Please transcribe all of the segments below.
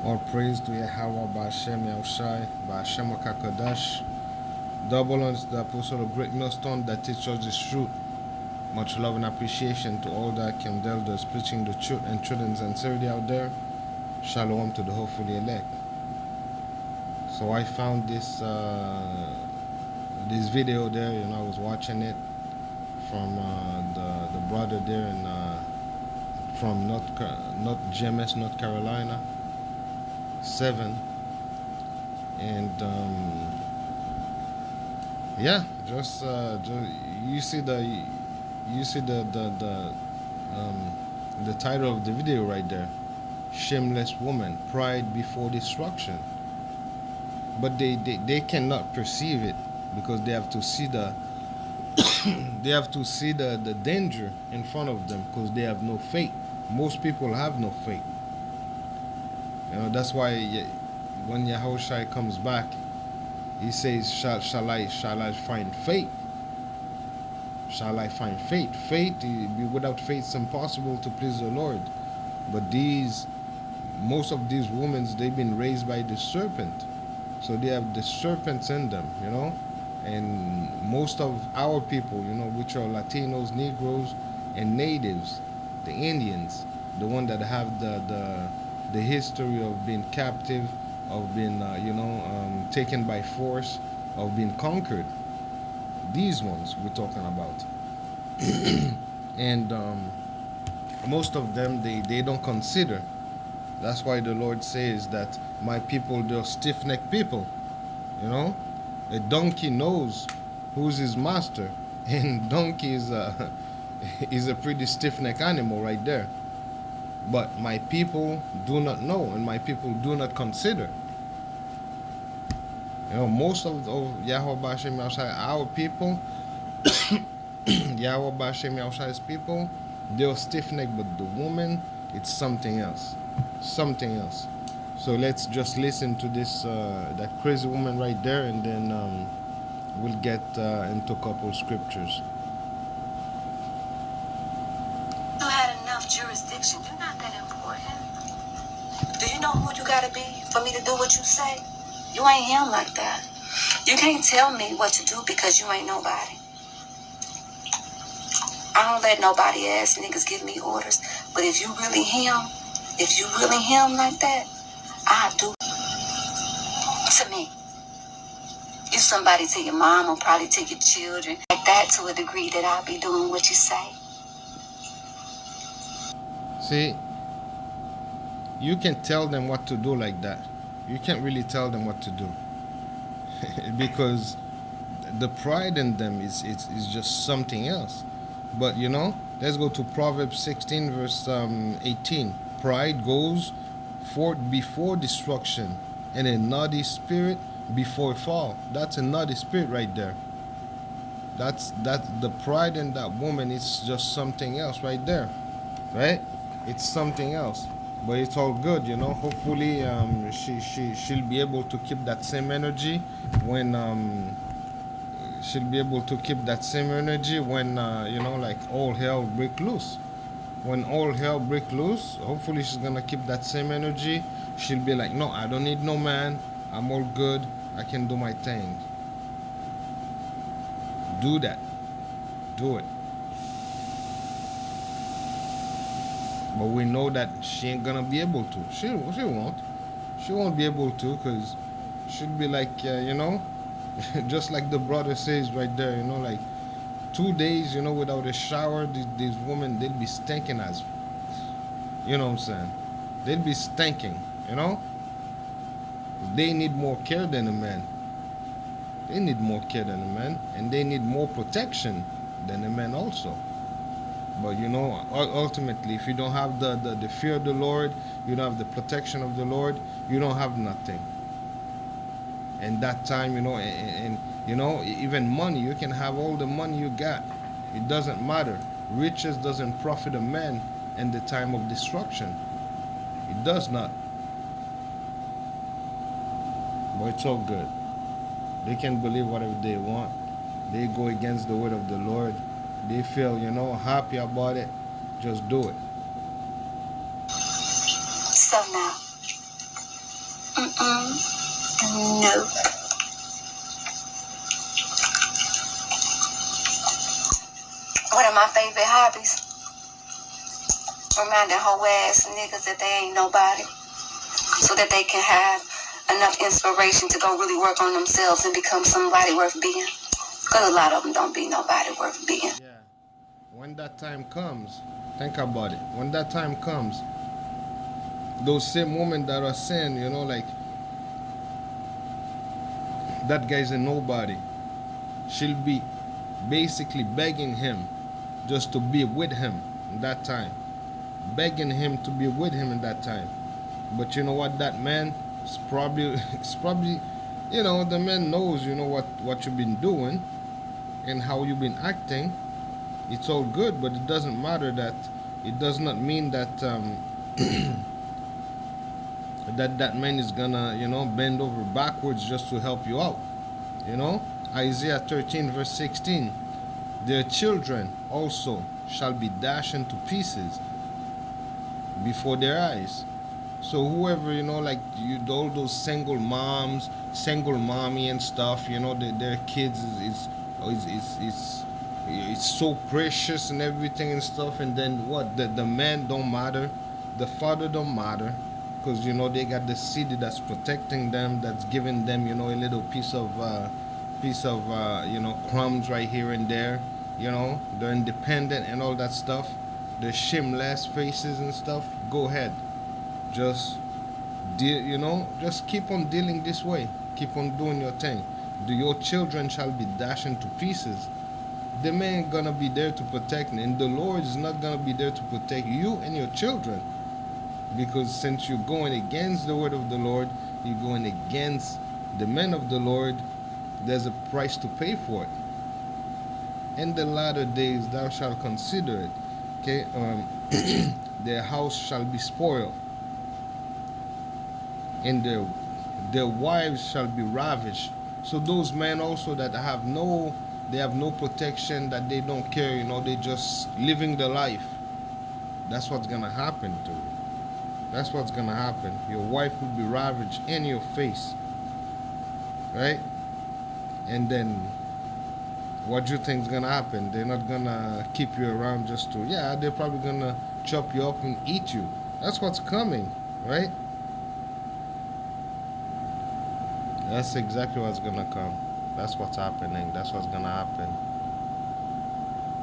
All praise to Yahweh Ba'Shem Yahushai, Ba'Shem Wakakadash. Double on the apostle of great millstone that teaches us the truth. Much love and appreciation to all that can elders preaching the truth and truth and sincerity out there. Shalom to the hopefully elect. So I found this video there, I was watching it from the brother there in from North GMS, North Carolina, 7, and yeah, just you see the title of the video right there, shameless woman, pride before destruction. But they cannot perceive it because they have to see the the danger in front of them because they have no faith. Most people have no faith. That's why when Yahushua comes back, he says, shall I find faith? Shall I find faith? Without faith, it's impossible to please the Lord. But most of these women, they've been raised by the serpent. So they have the serpents in them, And most of our people, which are Latinos, Negroes, and natives, the Indians, the one that have the history of being captive, of being, taken by force, of being conquered. These ones we're talking about. And most of them, they don't consider. That's why the Lord says that my people, they're stiff-necked people. A donkey knows who's his master, and donkey is a pretty stiff-necked animal right there. But my people do not know, and my people do not consider. Most of Yahweh Ba'Shem Yahushai, our people, Yahweh Ba'Shem Yahushai's people, they're stiff-necked, but the woman, it's something else. Something else. So let's just listen to this that crazy woman right there, and then we'll get into a couple scriptures. You had enough jurisdiction. You're not that important. Do you know who you gotta be for me to do what you say? You ain't him like that. You can't tell me what to do because you ain't nobody. I don't let nobody ass niggas give me orders. But if you really him like that, I do. To me, you somebody to your mom or probably to your children like that to a degree that I'll be doing what you say. See, you can tell them what to do like that. You can't really tell them what to do because the pride in them is just something else. But let's go to Proverbs 16 verse 18. Pride goes forth before destruction, and a naughty spirit before fall. That's a naughty spirit right there. That's the pride in that woman is just something else right there, right? It's something else, but it's all good, Hopefully, she'll be able to keep that same energy when like all hell break loose. When all hell break loose, hopefully she's gonna keep that same energy. She'll be like, no, I don't need no man. I'm all good. I can do my thing. Do that. Do it. But we know that she ain't gonna be able to. She won't. She won't be able to because she'll be like, just like the brother says right there, like 2 days, without a shower, these women, they'll be stinking as, what I'm saying? They'll be stinking, They need more care than a man. They need more care than a man, and they need more protection than a man also. But ultimately, if you don't have the fear of the Lord, you don't have the protection of the Lord, you don't have nothing. And that time, and even money, you can have all the money you got. It doesn't matter. Riches doesn't profit a man in the time of destruction. It does not. But it's all good. They can believe whatever they want. They go against the word of the Lord. They feel, happy about it. Just do it. So now, No. One of my favorite hobbies, reminding whole ass niggas that they ain't nobody, so that they can have enough inspiration to go really work on themselves and become somebody worth being. Because a lot of them don't be nobody worth being. Yeah. When that time comes, think about it. When that time comes, those same women that are saying, like, that guy's a nobody, she'll be basically begging him just to be with him in that time. Begging him to be with him in that time. But you know what, that man is probably it's probably, the man knows, what you've been doing and how you've been acting. It's all good, but it doesn't matter. That it does not mean that that man is gonna, bend over backwards just to help you out. Isaiah 13 verse 16, their children also shall be dashed into pieces before their eyes. So whoever, like all those single moms, single mommy and stuff, their kids it's so precious and everything and stuff, and then what? The man don't matter, the father don't matter, because they got the city that's protecting them, that's giving them, a little piece of crumbs right here and there. They're independent and all that stuff. The shameless faces and stuff. Go ahead, just deal. Just keep on dealing this way. Keep on doing your thing. Your children shall be dashed into pieces. The man ain't gonna be there to protect me, and the Lord is not gonna be there to protect you and your children, because since you're going against the word of the Lord, you're going against the men of the Lord. There's a price to pay for it. In the latter days thou shalt consider it. Okay, their house shall be spoiled, and their wives shall be ravished. So those men also that have no protection, that they don't care, they just living the life. That's what's gonna happen to you. That's what's gonna happen. Your wife will be ravaged in your face, right? And then what do you think is gonna happen? They're not gonna keep you around just to, yeah, they're probably gonna chop you up and eat you. That's what's coming, right? That's exactly what's gonna come. That's what's happening. That's what's gonna happen.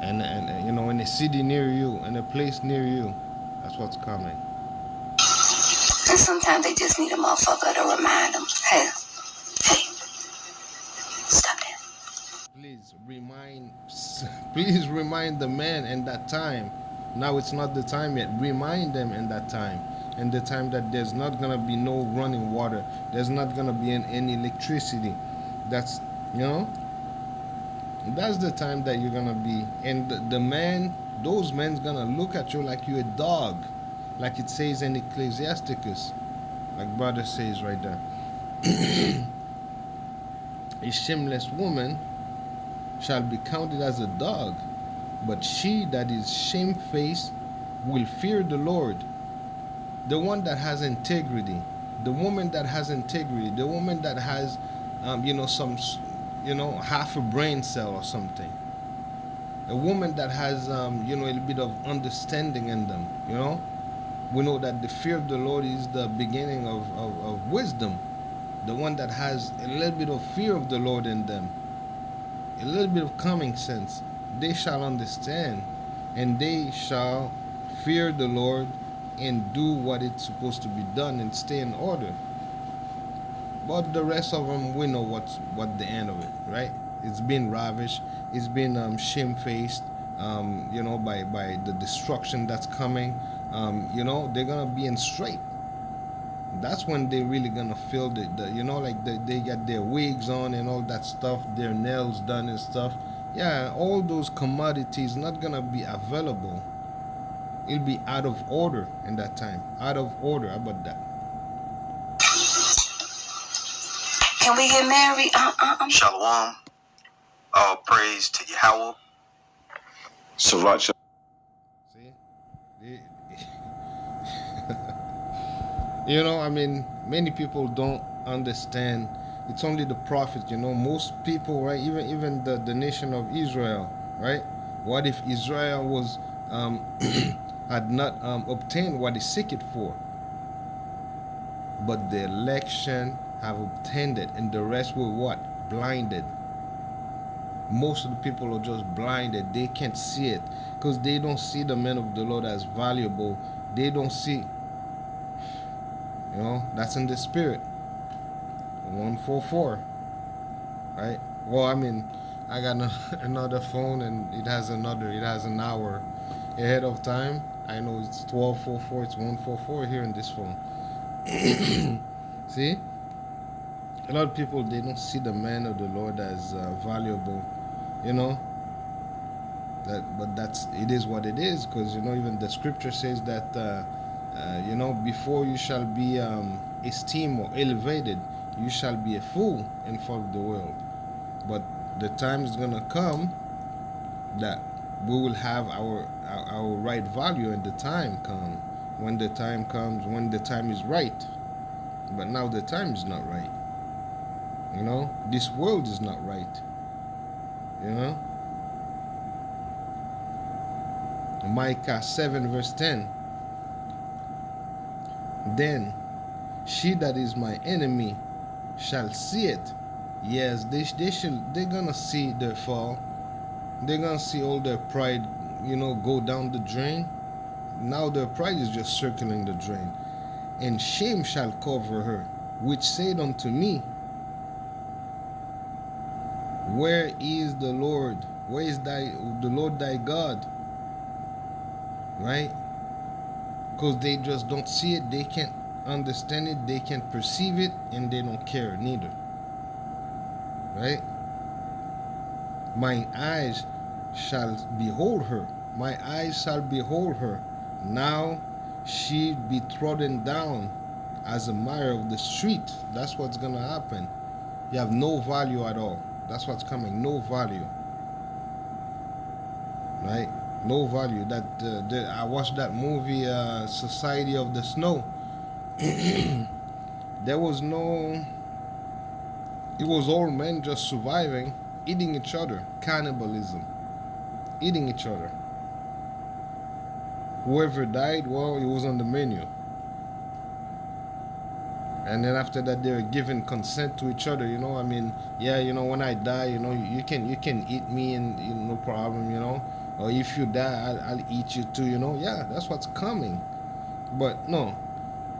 And in a city near you, in a place near you, that's what's coming. And sometimes they just need a motherfucker to remind them, hey, stop that. Please remind the man in that time. Now it's not the time yet. Remind them in that time. In the time that there's not gonna be no running water. There's not gonna be any electricity. That's that's the time that you're gonna be. And the man, those men's gonna look at you like you're a dog, like it says in Ecclesiasticus, like brother says right there. A shameless woman shall be counted as a dog, but she that is shamefaced will fear the Lord. The one that has integrity, the woman that has integrity, the woman that has, some, half a brain cell or something. A woman that has, a little bit of understanding in them, We know that the fear of the Lord is the beginning of wisdom. The one that has a little bit of fear of the Lord in them, a little bit of common sense, they shall understand, and they shall fear the Lord and do what it's supposed to be done and stay in order. But the rest of them, we know what the end of it, right? It's been ravished, it's been shamefaced, by the destruction that's coming. They're gonna be in strait. That's when they really gonna feel they got their wigs on and all that stuff, their nails done and stuff. Yeah, all those commodities not gonna be available. It'll be out of order in that time. Out of order. How about that? Can we get married? Shalom. All praise to Yahweh. Shabbat See? I mean, Many people don't understand. It's only the prophet, most people, right? Even the nation of Israel, right? What if Israel was had not obtained what they seek it for, but the election have obtained it, and the rest were what? Blinded. Most of the people are just blinded. They can't see it because they don't see the men of the Lord as valuable. They don't see, that's in the spirit. 144, right? Well, I mean, I got another phone, and it has an hour ahead of time. I know it's 12:44. It's 144 here in this phone. See, a lot of people, they don't see the man of the Lord as valuable, but it is what it is, because even the scripture says that before you shall be esteemed or elevated, you shall be a fool in front of the world. But the time is gonna come that we will have our right value, and the time comes when the time is right. But now the time is not right. This world is not right. Micah 7 verse 10. Then she that is my enemy shall see it. Yes, they're gonna see their fall. They're gonna see all their pride, go down the drain. Now their pride is just circling the drain. And shame shall cover her, which said unto me, where is the Lord? Where is the Lord thy God? Right? Because they just don't see it. They can't understand it. They can't perceive it, and they don't care neither. Right? My eyes shall behold her. My eyes shall behold her. Now she be trodden down as a mire of the street. That's what's gonna happen. You have no value at all. That's what's coming. No value. Right? No value. I watched that movie, Society of the Snow. There was no. It was all men just surviving, eating each other, cannibalism, eating each other. Whoever died, well, it was on the menu. And then after that, they were giving consent to each other. I mean, yeah, when I die, you can eat me, and no problem, Or if you die, I'll eat you too, Yeah, that's what's coming. But no,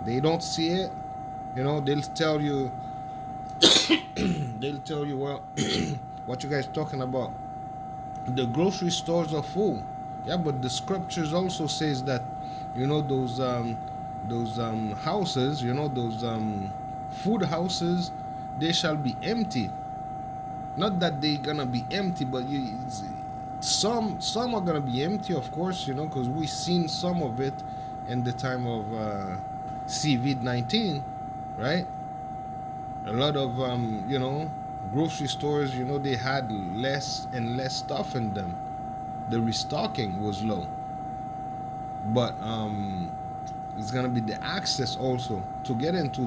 they don't see it. They'll tell you. They'll tell you, well, what you guys talking about? The grocery stores are full. Yeah, but the scriptures also says that, those houses, those food houses, they shall be empty. Not that they're gonna be empty, but some are gonna be empty, of course, because we've seen some of it in the time of COVID-19, right? A lot of grocery stores, they had less and less stuff in them. The restocking was low. But it's gonna be the access also to get into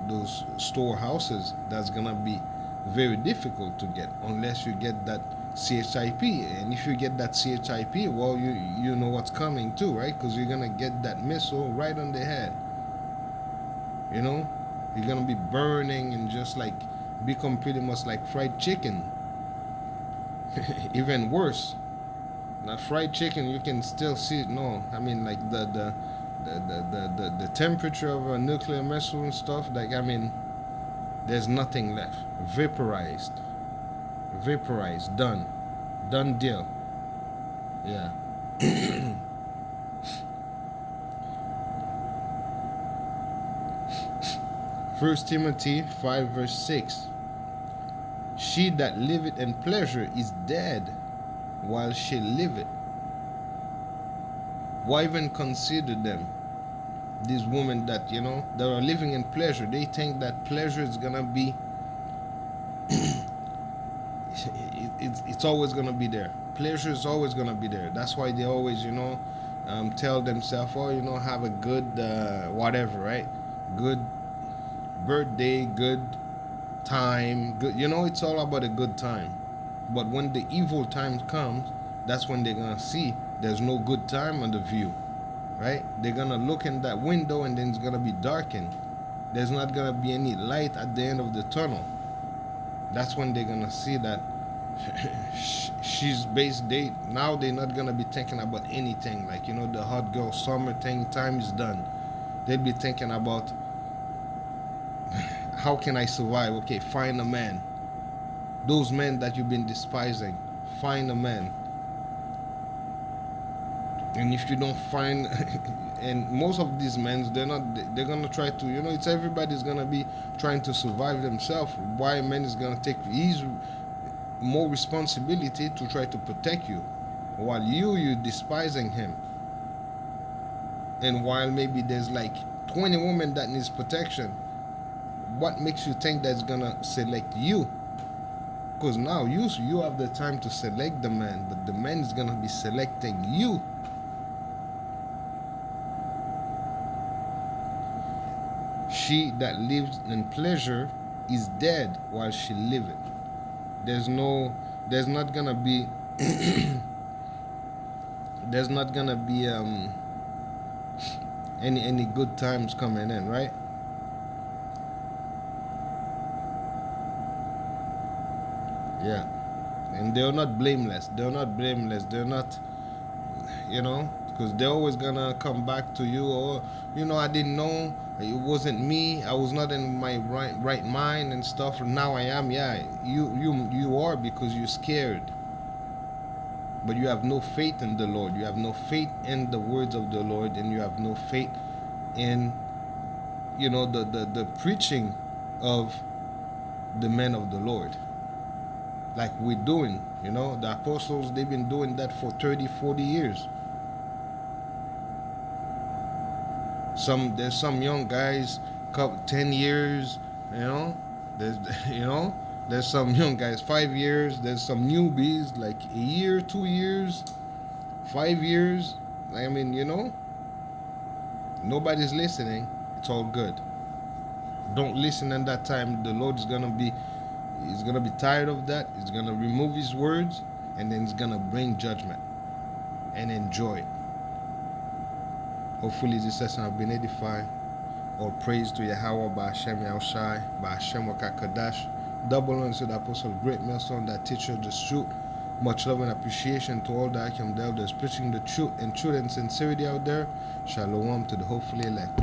those storehouses. That's gonna be very difficult to get unless you get that CHIP. And if you get that CHIP, well, you know what's coming too, right? Because you're gonna get that missile right on the head. You're gonna be burning and just like become pretty much like fried chicken. Even worse. Not fried chicken, you can still see it. No, I mean like the temperature of a nuclear missile and stuff. Like, I mean, there's nothing left. Vaporized, done deal. Yeah. 1 Timothy 5 verse 6. She that liveth in pleasure is dead while she liveth. Why even consider them? These women that, that are living in pleasure, they think that pleasure is gonna be it's always gonna be there. Pleasure is always gonna be there. That's why they always, tell themselves, oh, have a good whatever, right? Good birthday, good time, good, you know, it's all about a good time. But when the evil time comes, that's when they're gonna see there's no good time on the view, right? They're gonna look in that window and then it's gonna be darkened. There's not gonna be any light at the end of the tunnel. That's when they're gonna see that she's base date. Now they're not gonna be thinking about anything like, you know, the hot girl summer thing. Time is done. They'll be thinking about how can I survive? Okay, find a man. Those men that you've been despising, find a man. And if you don't find and most of these men, they're gonna try to, you know, it's everybody's gonna be trying to survive themselves. Why a man is gonna take his more responsibility to try to protect you, while you despising him. And while maybe there's like 20 women that needs protection, what makes you think that's gonna select you? Because now you have the time to select the man, but the man is gonna be selecting you. She that lives in pleasure is dead while she liveth. There's not gonna be there's not gonna be any good times coming in, right? Yeah. And they're not blameless. They're not, you know, because they're always gonna come back to you, or, you know, I didn't know, it wasn't me, I was not in my right mind and stuff. Now I am. Yeah, you are, because you're scared, but you have no faith in the Lord. You have no faith in the words of the Lord, and you have no faith in, you know, the preaching of the men of the Lord, like we're doing. You know, the apostles, they've been doing that for 30-40 years. There's some young guys, 10 years, you know. There's some young guys 5 years. There's some newbies like a year, 2 years, 5 years. I mean, you know, nobody's listening. It's all good. Don't listen in that time. The Lord is gonna be tired of that. He's gonna remove his words, and then he's gonna bring judgment. And enjoy it. Hopefully this session have been edifying. All praise to Yahweh, Ba'Hashem Yahushai, Ba'Hashem Wakakadash. Double on to the Apostle Great Millstone that teaches the truth. Much love and appreciation to all the Akim elders preaching the truth and sincerity out there. Shalom to the hopefully elect.